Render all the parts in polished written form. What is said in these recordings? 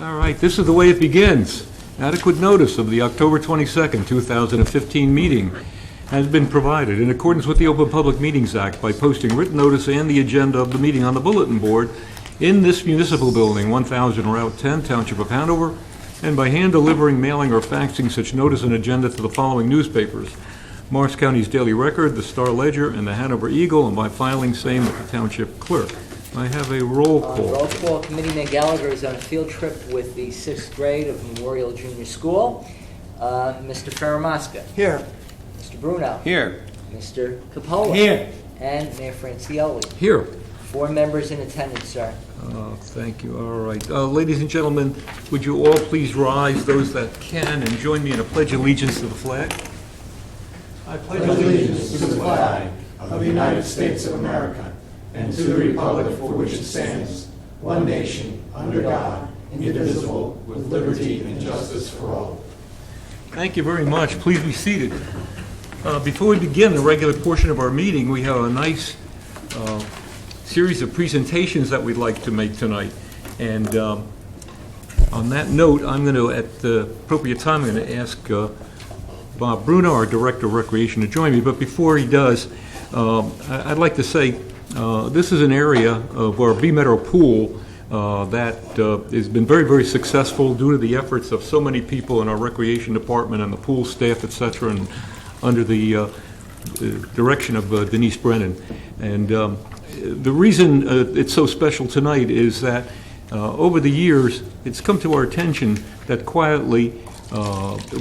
All right, this is the way it begins. Adequate notice of the October 22nd, 2015 meeting has been provided in accordance with the Open Public Meetings Act by posting written notice and the agenda of the meeting on the bulletin board in this municipal building, 1000 Route 10, Township of Hanover, and by hand delivering, mailing, or faxing such notice and agenda to the following newspapers: Morris County's Daily Record, the Star Ledger, and the Hanover Eagle, and by filing same with the Township Clerk. I have a roll call. Roll call. Committeeman Gallagher is on a field trip with the 6th grade of Memorial Junior School. Mr. Ferramasca. Here. Mr. Bruno. Here. Mr. Capola. Here. And Mayor Francioli. Here. 4 members in attendance, sir. Thank you. All right. Ladies and gentlemen, would you all please rise, those that can, and join me in a pledge of allegiance to the flag? I pledge allegiance to the flag of the United States of America and to the republic for which it stands, one nation, under God, indivisible, with liberty and justice for all. Thank you very much. Please be seated. Before we begin the regular portion of our meeting, we have a nice series of presentations that we'd like to make tonight. And on that note, I'm going to, at the appropriate time, I'm going to ask Bob Bruno, our Director of Recreation, to join me. But before he does, I'd like to say this is an area of our B Meadow pool that has been very, very successful due to the efforts of so many people in our recreation department and the pool staff, et cetera, and under the direction of Denise Brennan. And the reason it's so special tonight is that over the years, it's come to our attention that quietly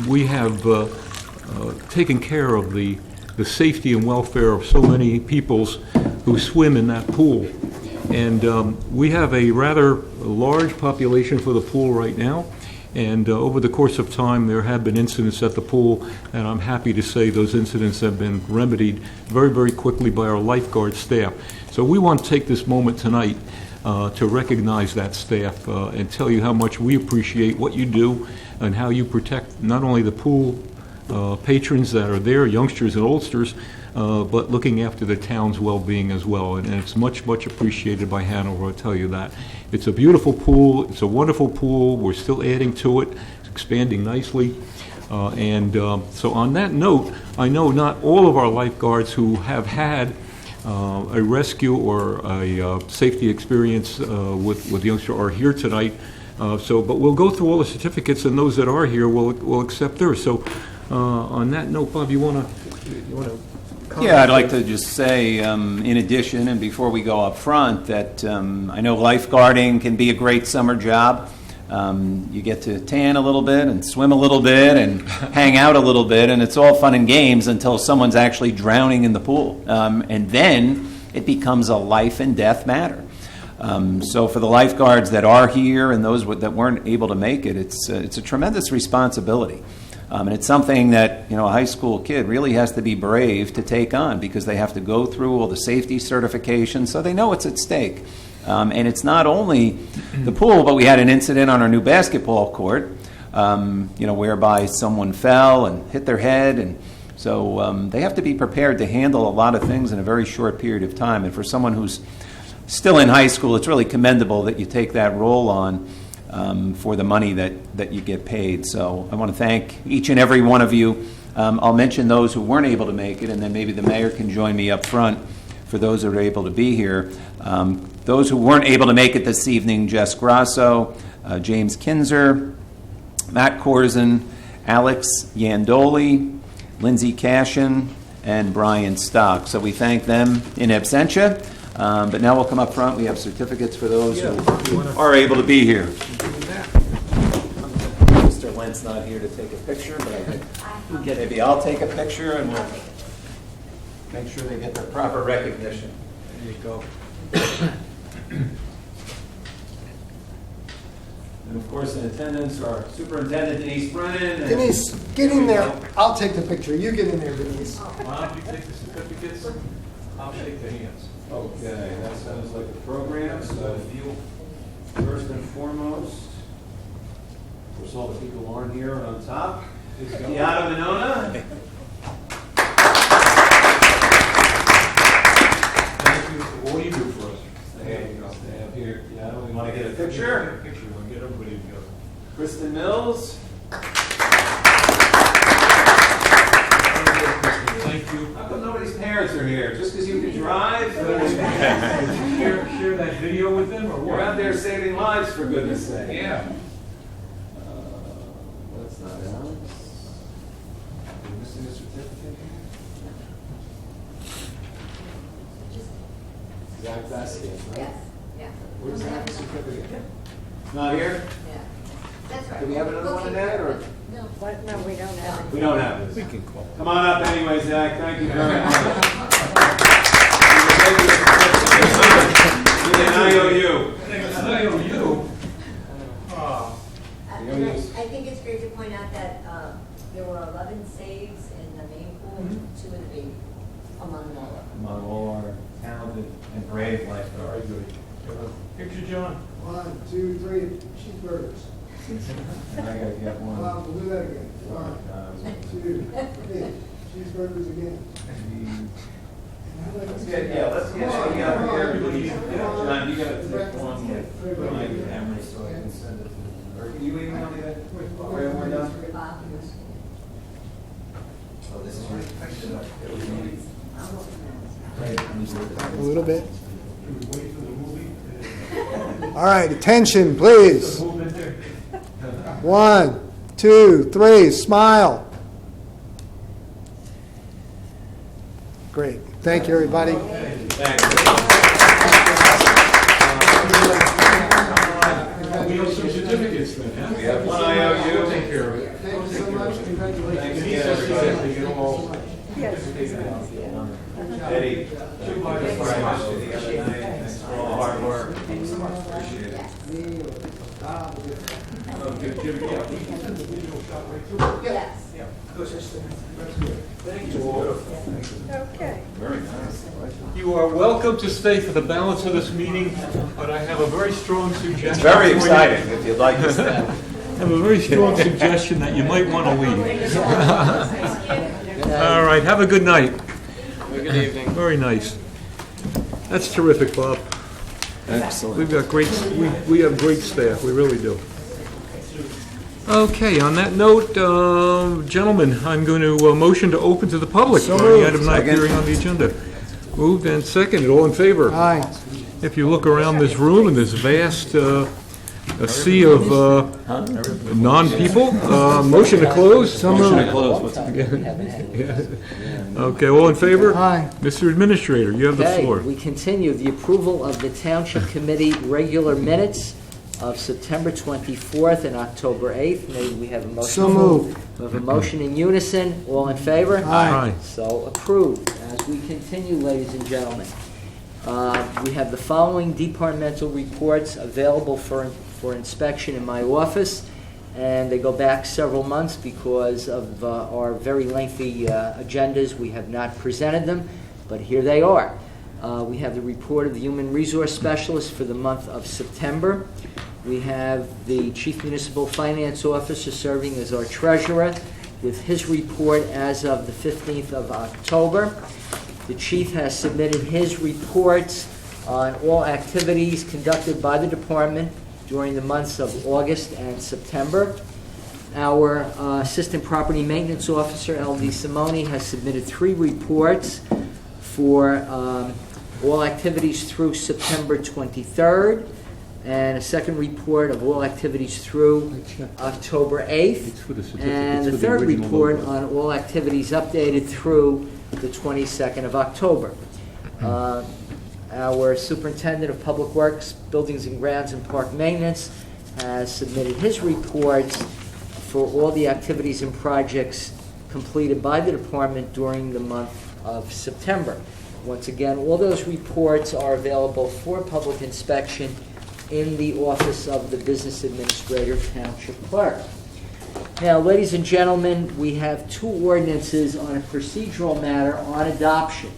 we have taken care of the safety and welfare of so many peoples who swim in that pool. And we have a rather large population for the pool right now. And over the course of time, there have been incidents at the pool, and I'm happy to say those incidents have been remedied very, very quickly by our lifeguard staff. So we want to take this moment tonight to recognize that staff and tell you how much we appreciate what you do and how you protect not only the pool patrons that are there, youngsters and oldsters, but looking after the town's well-being as well. And it's much, much appreciated by Hanover, I'll tell you that. It's a beautiful pool. It's a wonderful pool. We're still adding to it. It's expanding nicely. So on that note, I know not all of our lifeguards who have had a rescue or a safety experience with youngster are here tonight. But we'll go through all the certificates, and those that are here will accept theirs. So on that note, Bob, you want to? Yeah, I'd like to just say, in addition, and before we go up front, that I know lifeguarding can be a great summer job. You get to tan a little bit and swim a little bit and hang out a little bit, and it's all fun and games until someone's actually drowning in the pool. And then it becomes a life and death matter. So for the lifeguards that are here and those that weren't able to make it, it's a tremendous responsibility. And it's something that, a high school kid really has to be brave to take on, because they have to go through all the safety certifications, so they know what's at stake. And it's not only the pool, but we had an incident on our new basketball court, whereby someone fell and hit their head. And so they have to be prepared to handle a lot of things in a very short period of time. And for someone who's still in high school, it's really commendable that you take that role on for the money that you get paid. So I want to thank each and every one of you. I'll mention those who weren't able to make it, and then maybe the mayor can join me up front for those that are able to be here. Those who weren't able to make it this evening: Jess Grasso, James Kinzer, Matt Corzin, Alex Yandoli, Lindsay Cashin, and Brian Stock. So we thank them in absentia. But now we'll come up front. We have certificates for those who are able to be here. Mr. Lent's not here to take a picture, but maybe I'll take a picture and we'll make sure they get their proper recognition. There you go. And of course, in attendance, our Superintendent Denise Brennan. Denise, get in there. I'll take the picture. You get in there, Denise. Why don't you take the certificates? I'll shake the hands. Okay, that sounds like a program. So first and foremost, of course, all the people who aren't here are on top. Tiana Minona. Thank you for all you do for us. Stay up here. Tiana, we want to get a picture. We'll get everybody together. Kristen Mills. Thank you. How come nobody's parents are here? Just because you can drive? Share that video with them, or We're what? out there saving lives, for goodness sake. Yeah. That's not Alex. Are you missing a certificate here? Zach Vasquez, right? Yes, yeah. Where's Zach's certificate? Not here? Yeah. That's right. Do we have another one in that, or? No, what, no, we don't have it. We don't have this. We can call. Come on up anyway, Zach. Thank you very much. Give me an IOU. It's an IOU. I think it's great to point out that there were 11 saves in the main pool, 2 in the baby, among all of them. Among all our talented and brave lifeguards. Picture, John. 1, 2, 3, cheeseburgers. And I gotta get one. Well, we'll do that again. 1, 2, 3, cheeseburgers again. Let's get you up here. John, you gotta take one with my camera so I can send it to them. Or can you email me that? Where we're done? Oh, this is right. A little bit. All right, attention, please. 1, 2, 3, smile. Great. Thank you, everybody. Thanks. We have some certificates then, huh? We have one IOU. Take care of it. Thank you so much. Congratulations. Thanks again, everybody. Eddie, thanks very much for the other night. Thanks for all the hard work. Appreciate it. Yes. Very nice. You are welcome to stay for the balance of this meeting, but I have a very strong suggestion. It's very for you. exciting if you'd like to stay. I have a very strong suggestion that you might want to leave. All right, have a good night. Good evening. Very nice. That's terrific, Bob. Excellent. We've got great, we have great staff, we really do. Okay, on that note, gentlemen, I'm going to motion to open to the public So for any moved. item not Second. appearing on the agenda. Moved and seconded, all in favor? Aye. If you look around this room in this vast a sea of non-people, motion to close? So Motion to moved. close. What's Okay, all in favor? Aye. Mr. Administrator, you have the Okay, floor. we continue the approval of the Township Committee regular minutes of September 24th and October 8th. May we have a motion? So moved. We have a motion in unison. All in favor? Aye. So approved. As we continue, ladies and gentlemen, we have the following departmental reports available for inspection in my office, and they go back several months because of our very lengthy agendas. We have not presented them, but here they are. We have the report of the Human Resource Specialist for the month of September. We have the Chief Municipal Finance Officer serving as our treasurer with his report as of the 15th of October. The Chief has submitted his reports on all activities conducted by the department during the months of August and September. Our Assistant Property Maintenance Officer, L.D. Simone, has submitted 3 reports for all activities through September 23rd, and a second report of all activities through October 8th, It's for the certificate. and the It's for third original report logo. on all activities updated through the 22nd of October. Our Superintendent of Public Works, Buildings and Grounds and Park Maintenance has submitted his reports for all the activities and projects completed by the department during the month of September. Once again, all those reports are available for public inspection in the office of the Business Administrator, Township Clerk. Now, ladies and gentlemen, we have 2 ordinances on a procedural matter on adoption.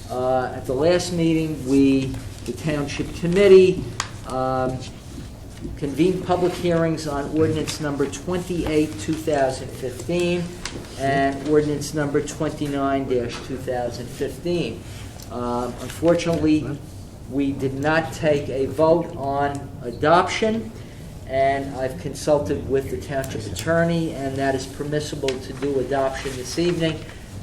At the last meeting, the Township Committee, convened public hearings on ordinance number 28, 2015, and ordinance number 29-2015. Unfortunately, we did not take a vote on adoption, and I've consulted with the township attorney, and that is permissible to do adoption this evening.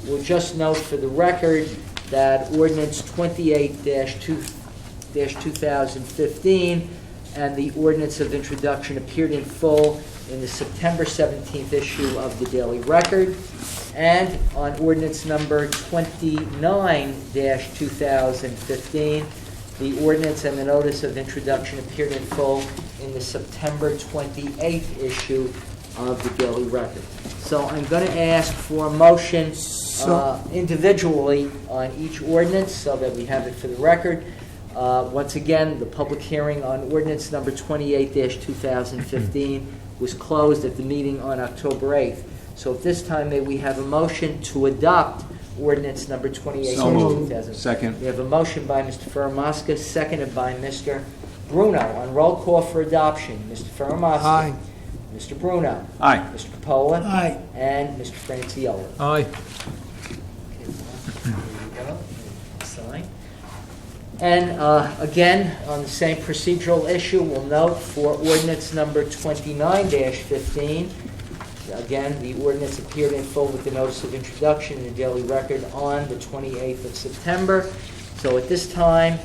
We'll just note for the record that ordinance 28-2015 and the ordinance of introduction appeared in full in the September 17th issue of the Daily Record, and on ordinance number 29-2015, the ordinance and the notice of introduction appeared in full in the September 28th issue of the Daily Record. So I'm going to ask for a motion individually on each ordinance so that we have it for the record. Once again, the public hearing on ordinance number 28-2015 was closed at the meeting on October 8th. So at this time, may we have a motion to adopt ordinance number 28-2015? Second. We have a motion by Mr. Ferramaska, seconded by Mr. Bruno. On roll call for adoption, Mr. Ferramaska. Aye. Mr. Bruno. Aye. Mr. Capola. Aye. And Mr. Franciulli. Aye. Okay, there you go. Sign. And again, on the same procedural issue, we'll note for ordinance number 29-15, again, the ordinance appeared in full with the notice of introduction in the Daily Record on the 28th of September. So at this time,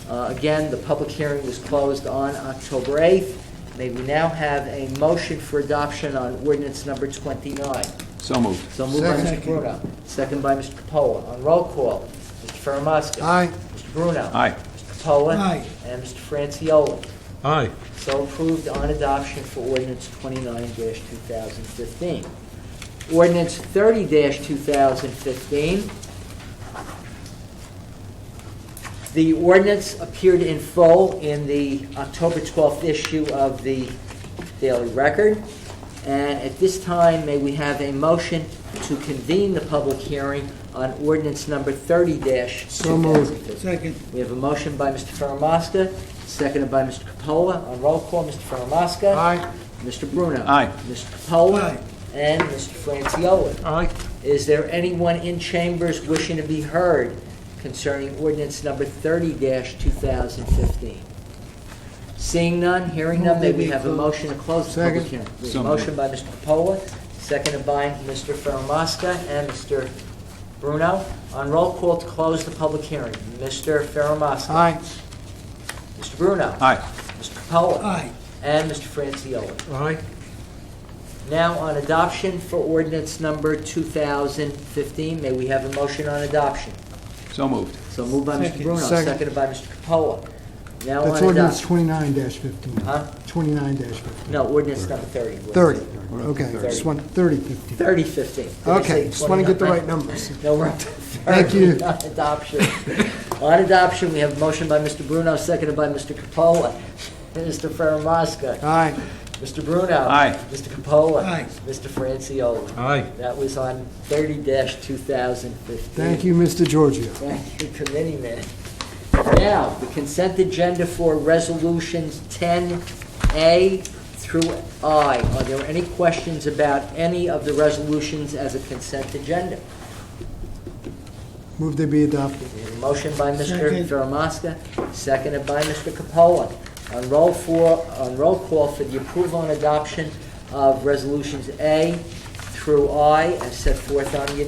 again, the public hearing was closed on October 8th. May we now have a motion for adoption on ordinance number 29? So moved. So moved by Mr. Second. Bruno, second by Mr. Capola. On roll call, Mr. Ferramaska. Aye. Mr. Bruno. Aye. Mr. Capola. Aye. And Mr. Franciulli. Aye. So approved on adoption for ordinance 29-2015. Ordinance 30-2015. The ordinance appeared in full in the October 12th issue of the Daily Record. And at this time, may we have a motion to convene the public hearing on ordinance number 30-2015? So moved. Second. We have a motion by Mr. Ferramaska, seconded by Mr. Capola. On roll call, Mr. Ferramaska. Aye. Mr. Bruno. Aye. Mr. Capola. Aye. And Mr. Franciulli. Aye. Is there anyone in chambers wishing to be heard concerning ordinance number 30-2015? Seeing none, hearing none, may we have a motion to close the public Second. hearing? We have So a motion by Mr. Capola, seconded by Mr. Ferramaska and Mr. Bruno. On roll call to close the public hearing, Mr. Ferramaska. Aye. Mr. Bruno. Aye. Mr. Capola. Aye. And Mr. Franciulli. Aye. Now on adoption for ordinance number 2015, may we have a motion on adoption? So moved. So moved by Mr. Second. Bruno, Second. seconded by Mr. Capola. Now That's on ordinance adoption. 29-15. Huh? 29-15. No, ordinance number 30. 30. Okay, just want 30-15. 3015. Okay, just want to get the right numbers. No, we're up to 30. Thank you. On adoption. On adoption, we have a motion by Mr. Bruno, seconded by Mr. Capola. Mr. Ferramaska. Aye. Mr. Bruno. Aye. Mr. Capola. Aye. Mr. Franciulli. Aye. That was on 30-2015. Thank you, Mr. Giorgio. Thank you, committee man. Now, the consent agenda for resolutions 10A through I. Are there any questions about any of the resolutions as a consent agenda? Move they be adopted. We have a motion by Mr. Second. Ferramaska, seconded by Mr. Capola. On roll call for the approval and adoption of resolutions A through I as set forth on the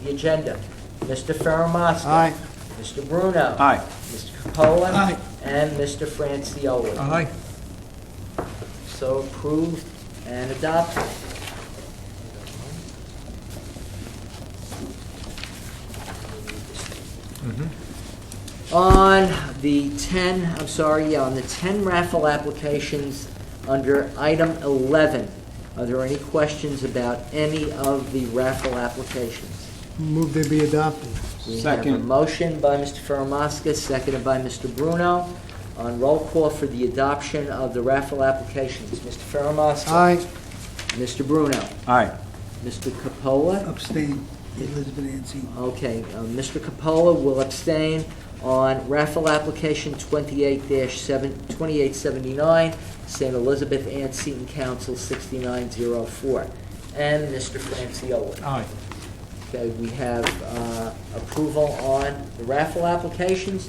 agenda. Mr. Ferramaska. Aye. Mr. Bruno. Aye. Mr. Capola. Aye. And Mr. Franciulli. Aye. So approved and adopted. On the 10 raffle applications under item 11, are there any questions about any of the raffle applications? Move they be adopted. We have a Second. motion by Mr. Ferramaska, seconded by Mr. Bruno. On roll call for the adoption of the raffle applications. Mr. Ferramaska. Aye. Mr. Bruno. Aye. Mr. Capola. Abstain. Elizabeth Ansel. Okay, Mr. Capola will abstain on raffle application 2879, St. Elizabeth Ann Seton Council 6904. And Mr. Franciulli. Aye. Okay, we have approval on the raffle applications.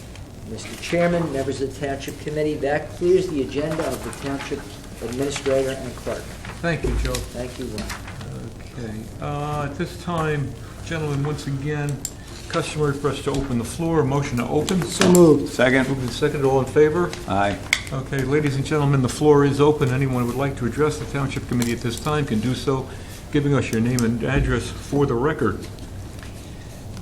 Mr. Chairman, members of the Township Committee, that clears the agenda of the Township administrator and clerk. Thank you, Joe. Thank you, Ron. Okay. At this time, gentlemen, once again, customary for us to open the floor. A motion to open. So moved. Second? Moved and seconded. All in favor? Aye. Okay, ladies and gentlemen, the floor is open. Anyone who would like to address the Township Committee at this time can do so, giving us your name and address for the record.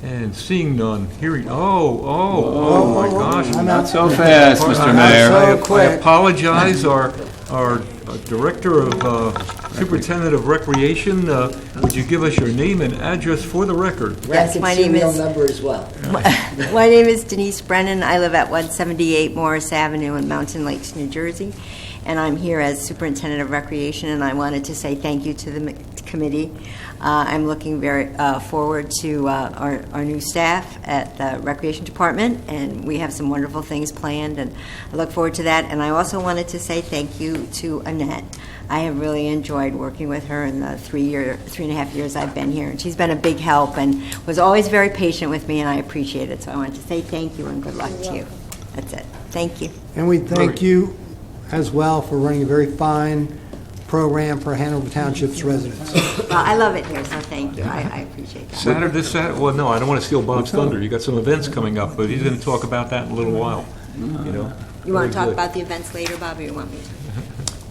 And seeing none, hearing, oh my gosh. Not so fast, Mr. Mayor. I apologize, our Director of Superintendent of Recreation, would you give us your name and address for the record? Rank my and name serial is- number as well. My name is Denise Brennan. I live at 178 Morris Avenue in Mountain Lakes, New Jersey, and I'm here as Superintendent of Recreation, and I wanted to say thank you to the committee. I'm looking very forward to our new staff at the Recreation Department, and we have some wonderful things planned, and I look forward to that. And I also wanted to say thank you to Annette. I have really enjoyed working with her in the 3.5 years I've been here, and she's been a big help and was always very patient with me, and I appreciate it. So I wanted to say thank you and good luck to you. That's it. Thank you. And we thank you as well for running a very fine program for Hanover Township's residents. Well, I love it here, so thank you. I appreciate that. This Saturday, well, no, I don't want to steal Bob's thunder. You got some events coming up, but he's going to talk about that in a little while, you know. You want Very to talk good. about the events later, Bob, or you want me to?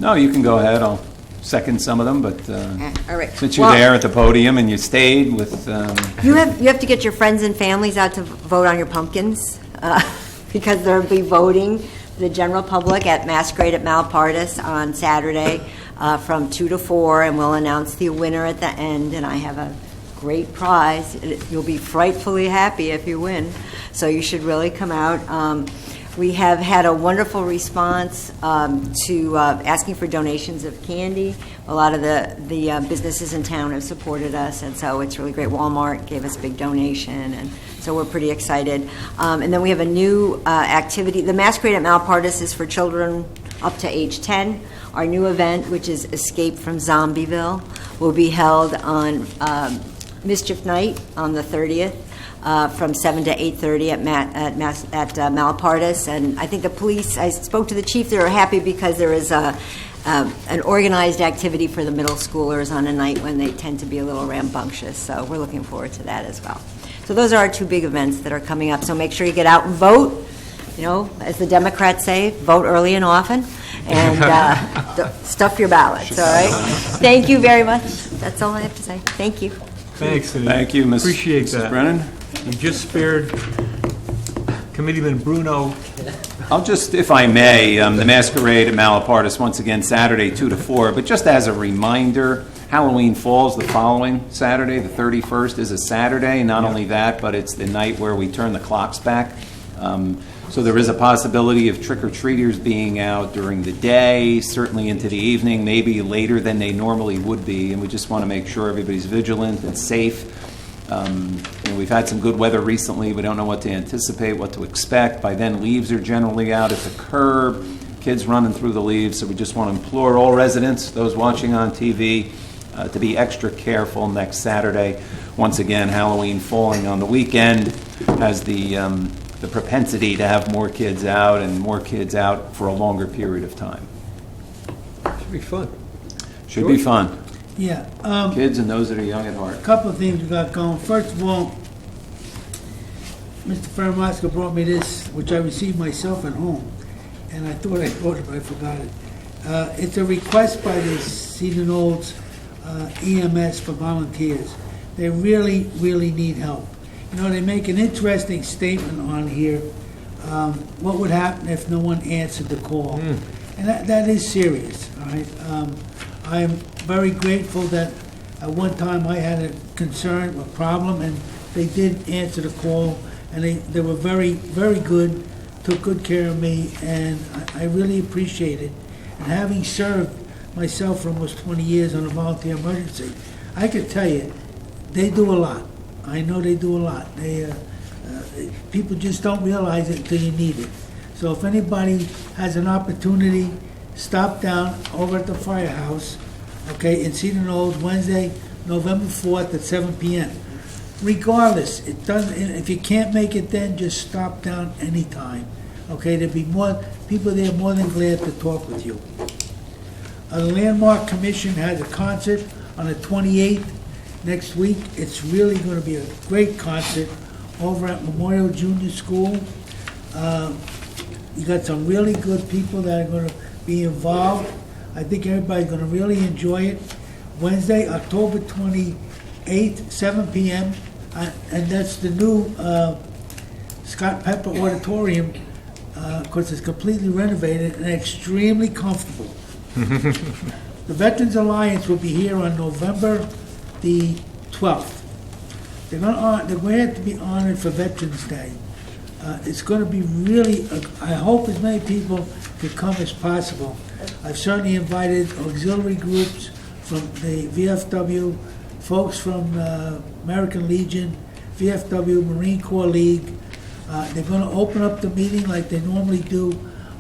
No, you can go ahead. I'll second some of them, but All right. since you're Well, there at the podium and you stayed with, You have to get your friends and families out to vote on your pumpkins, because they'll be voting, the general public, at Masquerade at Malpartis on Saturday from 2 to 4, and we'll announce the winner at the end, and I have a great prize. You'll be frightfully happy if you win, so you should really come out. We have had a wonderful response to asking for donations of candy. A lot of the businesses in town have supported us, and so it's really great. Walmart gave us a big donation, and so we're pretty excited. And then we have a new activity. The Masquerade at Malpartis is for children up to age 10. Our new event, which is Escape from Zombieville, will be held on Mischief Night on the 30th. From 7 to 8:30 at Malpartis, and I think the police. I spoke to the chief. They were happy because there is an organized activity for the middle schoolers on a night when they tend to be a little rambunctious. So we're looking forward to that as well. So those are our two big events that are coming up. So make sure you get out and vote. You know, as the Democrats say, vote early and often, and stuff your ballots. All right. Thank you very much. That's all I have to say. Thank you. Thanks. thank you, Appreciate Mrs. that. Brennan. You just spared Committeeman Bruno. I'll just, if I may, the Masquerade at Malpartis, once again, Saturday, 2 to 4. But just as a reminder, Halloween falls the following Saturday, the 31st is a Saturday. Not only that, but it's the night where we turn the clocks back. So there is a possibility of trick-or-treaters being out during the day, certainly into the evening, maybe later than they normally would be. And we just want to make sure everybody's vigilant and safe. We've had some good weather recently. We don't know what to anticipate, what to expect. By then, leaves are generally out at the curb, kids running through the leaves. So we just want to implore all residents, those watching on TV, to be extra careful next Saturday. Once again, Halloween falling on the weekend has the propensity to have more kids out and more kids out for a longer period of time. Should be fun. Should be fun. Yeah, Kids and those that are young at heart. a couple of things we got going. First of all, Mr. Fermaska brought me this, which I received myself at home, and I thought I wrote it, but I forgot it. It's a request by the Cedar Knolls EMS for volunteers. They really, really need help. You know, they make an interesting statement on here. What would happen if no one answered the call? And that is serious, all right? I am very grateful that at one time I had a concern, a problem, and they did answer the call, and they were very, very good, took good care of me, and I really appreciate it. And having served myself for almost 20 years on a volunteer emergency, I could tell you, they do a lot. I know they do a lot. People just don't realize it until you need it. So if anybody has an opportunity, stop down over at the firehouse, okay, in Cedar Knolls, Wednesday, November 4th at 7 p.m. Regardless, it doesn't. If you can't make it then, just stop down anytime. Okay, there'll be more people there more than glad to talk with you. The Landmark Commission has a concert on the 28th next week. It's really going to be a great concert over at Memorial Junior School. You got some really good people that are going to be involved. I think everybody's going to really enjoy it. Wednesday, October 28th, 7 p.m., and that's the new Scott Pepper Auditorium, because it's completely renovated and extremely comfortable. The Veterans Alliance will be here on November the 12th. They're going to have to be honored for Veterans Day. It's going to be really, I hope as many people can come as possible. I've certainly invited auxiliary groups from the VFW, folks from American Legion, VFW, Marine Corps League. They're going to open up the meeting like they normally do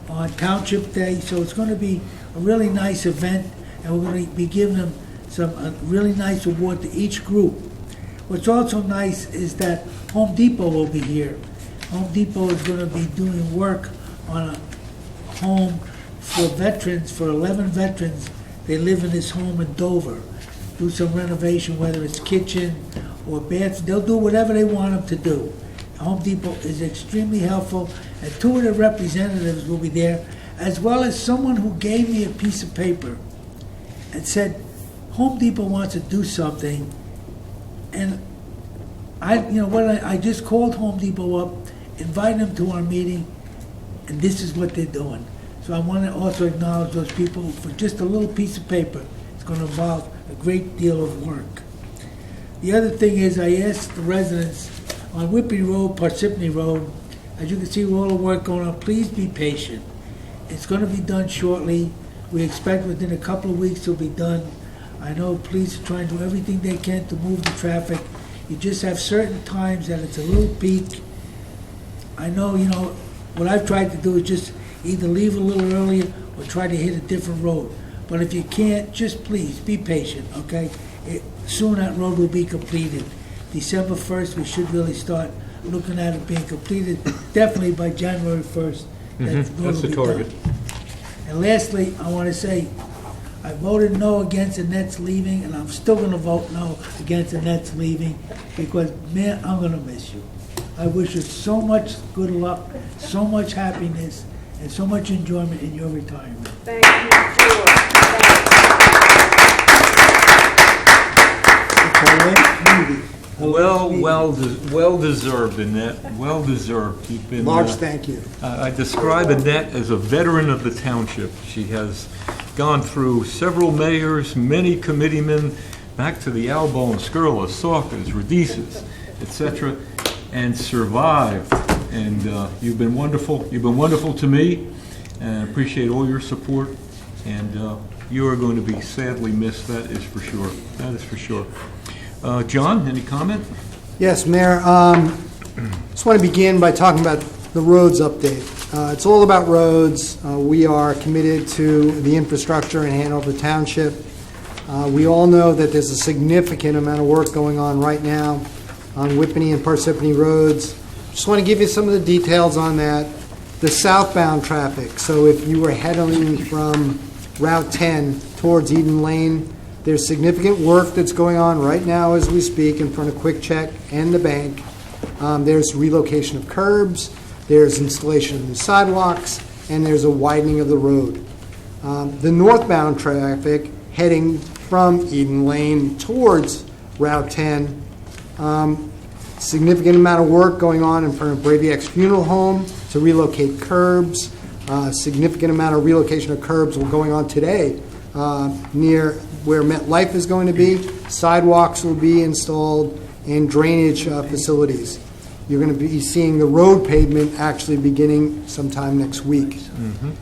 on Township Day, so it's going to be a really nice event, and we're going to be giving them a really nice award to each group. What's also nice is that Home Depot will be here. Home Depot is going to be doing work on a home for veterans, for 11 veterans. They live in this home in Dover. Do some renovation, whether it's kitchen or baths. They'll do whatever they want them to do. Home Depot is extremely helpful, and 2 of the representatives will be there, as well as someone who gave me a piece of paper and said, Home Depot wants to do something, and I just called Home Depot up, invited them to our meeting, and this is what they're doing. So I want to also acknowledge those people for just a little piece of paper. It's going to involve a great deal of work. The other thing is, I asked the residents on Whippany Road, Parsippany Road, as you can see with all the work going on, please be patient. It's going to be done shortly. We expect within a couple of weeks it'll be done. I know police are trying to do everything they can to move the traffic. You just have certain times that it's a little peak. I know, what I've tried to do is just either leave a little earlier or try to hit a different road. But if you can't, just please be patient, okay? Soon that road will be completed. December 1st, we should really start looking at it being completed, definitely by January 1st. That's the target. And lastly, I want to say, I voted no against Annette's leaving, and I'm still going to vote no against Annette's leaving, because, man, I'm going to miss you. I wish you so much good luck, so much happiness, and so much enjoyment in your retirement. Thank you, George. Well deserved, Annette. Well deserved. You've been. Large thank you. I describe Annette as a veteran of the township. She has gone through several mayors, many committeemen, back to the Albo and Skirla, Saucas, Radices, etc., and survived. And you've been wonderful. You've been wonderful to me, and I appreciate all your support. And you are going to be sadly missed. That is for sure. That is for sure. John, any comment? Yes, Mayor. Just want to begin by talking about the roads update. It's all about roads. We are committed to the infrastructure in Hanover Township. We all know that there's a significant amount of work going on right now on Whippany and Parsippany roads. Just want to give you some of the details on that. The southbound traffic, so if you were heading from Route 10 towards Eden Lane, there's significant work that's going on right now as we speak in front of Quick Check and the bank. There's relocation of curbs, there's installation of new sidewalks, and there's a widening of the road. The northbound traffic heading from Eden Lane towards Route 10, significant amount of work going on in front of Brady X Funeral Home to relocate curbs. Significant amount of relocation of curbs going on today near where MetLife is going to be. Sidewalks will be installed and drainage facilities. You're going to be seeing the road pavement actually beginning sometime next week. Mm-hmm.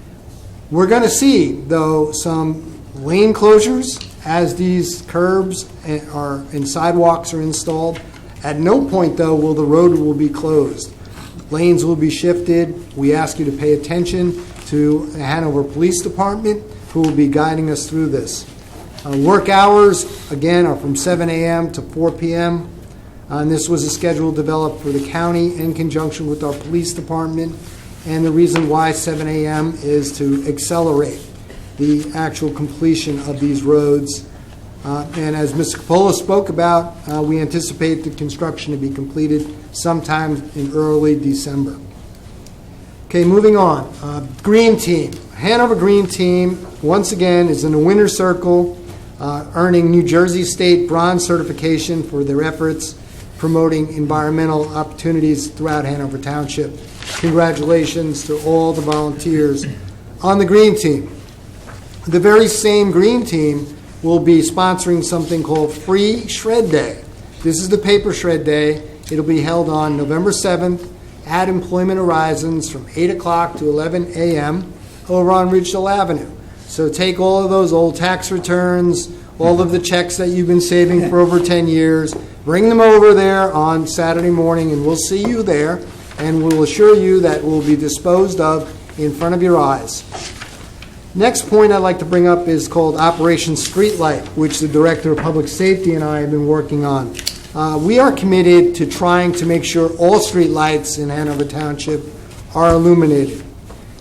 We're going to see, though, some lane closures as these curbs and sidewalks are installed. At no point, though, will the road will be closed. Lanes will be shifted. We ask you to pay attention to the Hanover Police Department, who will be guiding us through this. Work hours, again, are from 7 a.m. to 4 p.m. And this was a schedule developed for the county in conjunction with our police department. And the reason why 7 a.m. is to accelerate the actual completion of these roads. And as Mr. Capola spoke about, we anticipate the construction to be completed sometime in early December. Okay, moving on. Green Team. Hanover Green Team, once again, is in the winner's circle, earning New Jersey State Bronze certification for their efforts promoting environmental opportunities throughout Hanover Township. Congratulations to all the volunteers on the Green Team. The very same Green Team will be sponsoring something called Free Shred Day. This is the Paper Shred Day. It'll be held on November 7th at Employment Horizons from 8 o'clock to 11 a.m. over on Ridgedale Avenue. So take all of those old tax returns, all of the checks that you've been saving for over 10 years, bring them over there on Saturday morning, and we'll see you there, and we'll assure you that it will be disposed of in front of your eyes. Next point I'd like to bring up is called Operation Streetlight, which the Director of Public Safety and I have been working on. We are committed to trying to make sure all street lights in Hanover Township are illuminated.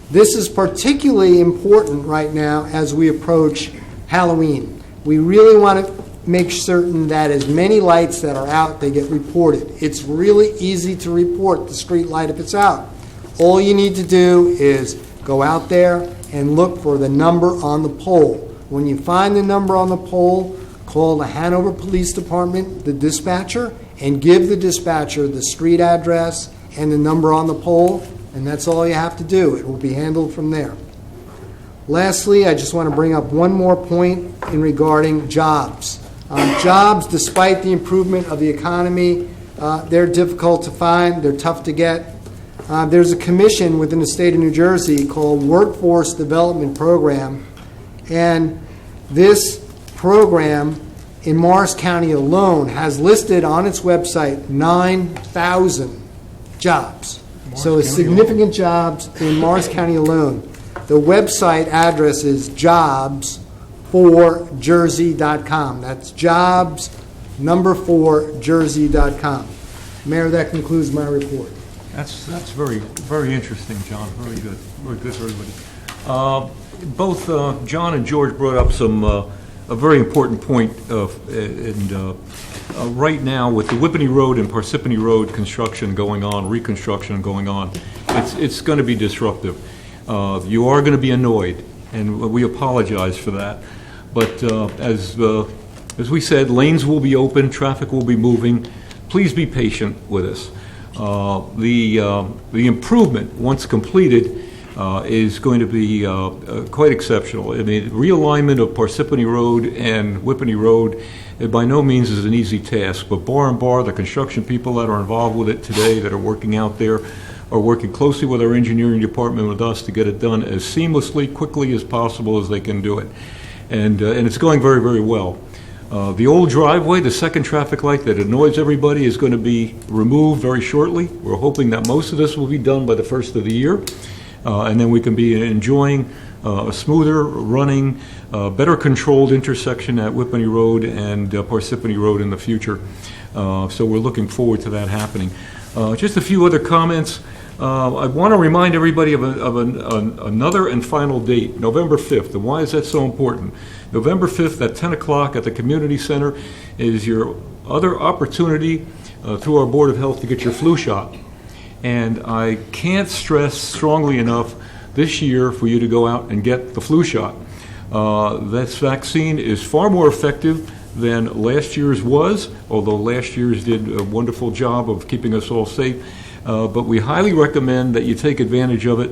This is particularly important right now as we approach Halloween. We really want to make certain that as many lights that are out, they get reported. It's really easy to report the street light if it's out. All you need to do is go out there and look for the number on the pole. When you find the number on the pole, call the Hanover Police Department, the dispatcher, and give the dispatcher the street address and the number on the pole, and that's all you have to do. It will be handled from there. Lastly, I just want to bring up one more point in regarding jobs. Jobs, despite the improvement of the economy, they're difficult to find, they're tough to get. There's a commission within the state of New Jersey called Workforce Development Program, and this program in Morris County alone has listed on its website 9,000 jobs. So it's significant jobs in Morris County alone. The website address is jobs4jersey.com. That's jobs4jersey.com. Mayor, that concludes my report. That's very, very interesting, John. Very good. Very good for everybody. Both John and George brought up a very important point right now with the Whippany Road and Parsippany Road construction going on, reconstruction going on, it's going to be disruptive. You are going to be annoyed, and we apologize for that. But as we said, lanes will be open, traffic will be moving. Please be patient with us. The improvement, once completed, is going to be quite exceptional. I mean, realignment of Parsippany Road and Whippany Road, by no means is an easy task, but bar and bar, the construction people that are involved with it today, that are working out there, are working closely with our engineering department, with us, to get it done as seamlessly, quickly as possible as they can do it. And it's going very, very well. The old driveway, the second traffic light that annoys everybody, is going to be removed very shortly. We're hoping that most of this will be done by the first of the year. And then we can be enjoying a smoother running, better controlled intersection at Whippany Road and Parsippany Road in the future. So we're looking forward to that happening. Just a few other comments. I want to remind everybody of another and final date, November 5th. And why is that so important? November 5th at 10 o'clock at the Community Center is your other opportunity through our Board of Health to get your flu shot. And I can't stress strongly enough this year for you to go out and get the flu shot. This vaccine is far more effective than last year's was, although last year's did a wonderful job of keeping us all safe. But we highly recommend that you take advantage of it.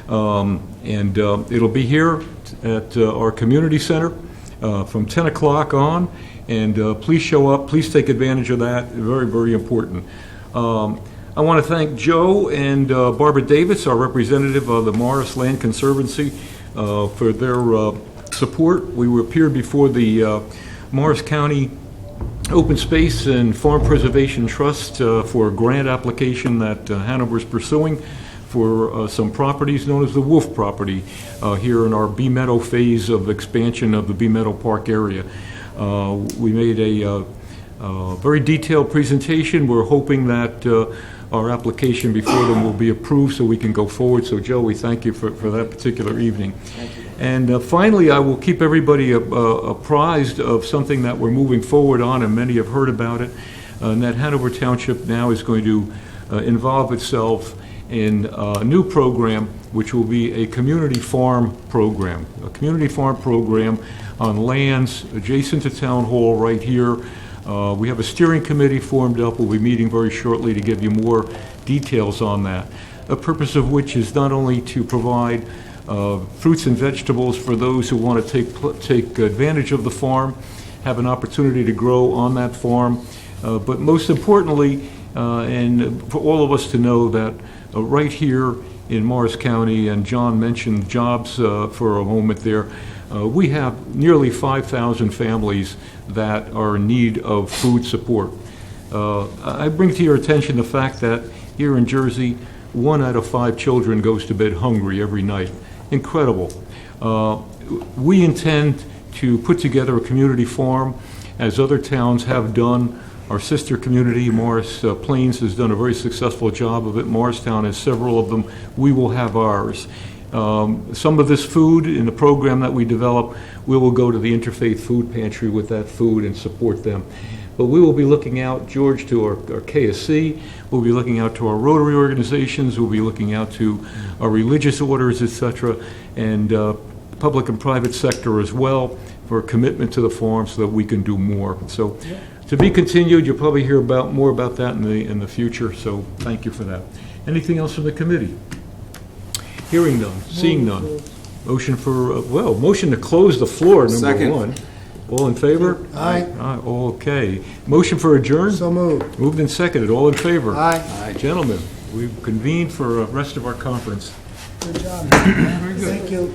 And it'll be here at our community center from 10 o'clock on. And please show up. Please take advantage of that. Very, very important. I want to thank Joe and Barbara Davis, our representative of the Morris Land Conservancy, for their support. We appeared before the Morris County Open Space and Farm Preservation Trust for a grant application that Hanover is pursuing for some properties known as the Wolf property here in our Bee Meadow phase of expansion of the Bee Meadow Park area. We made a very detailed presentation. We're hoping that our application before them will be approved so we can go forward. So Joe, we thank you for that particular evening. And finally, I will keep everybody apprised of something that we're moving forward on, and many have heard about it, and that Hanover Township now is going to involve itself in a new program, which will be a community farm program. A community farm program on lands adjacent to Town Hall right here. We have a steering committee formed up. We'll be meeting very shortly to give you more details on that. The purpose of which is not only to provide fruits and vegetables for those who want to take advantage of the farm, have an opportunity to grow on that farm, but most importantly, and for all of us to know that right here in Morris County, and John mentioned jobs for a moment there, we have nearly 5,000 families that are in need of food support. I bring to your attention the fact that here in Jersey, 1 out of 5 children goes to bed hungry every night. Incredible. We intend to put together a community farm, as other towns have done. Our sister community, Morris Plains, has done a very successful job of it. Morristown has several of them. We will have ours. Some of this food in the program that we develop, we will go to the Interfaith Food Pantry with that food and support them. But we will be looking out, George, to our KSC. We'll be looking out to our Rotary organizations. We'll be looking out to our religious orders, etc., and public and private sector as well, for a commitment to the farm so that we can do more. So, to be continued. You'll probably hear more about that in the future. So, thank you for that. Anything else from the committee? Hearing none, seeing none. Motion motion to close the floor, number Second. 1. All in favor? Aye. Okay. Motion for adjourn? So moved. Moved and seconded. All in favor? Aye. Gentlemen, we've convened for the rest of our conference. Good job. Thank you.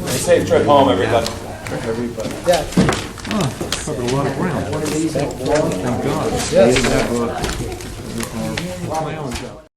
Safe trip home, everybody. Yeah. Covered a lot of ground. One of these. Thank God. Yes. We didn't have, clowns out.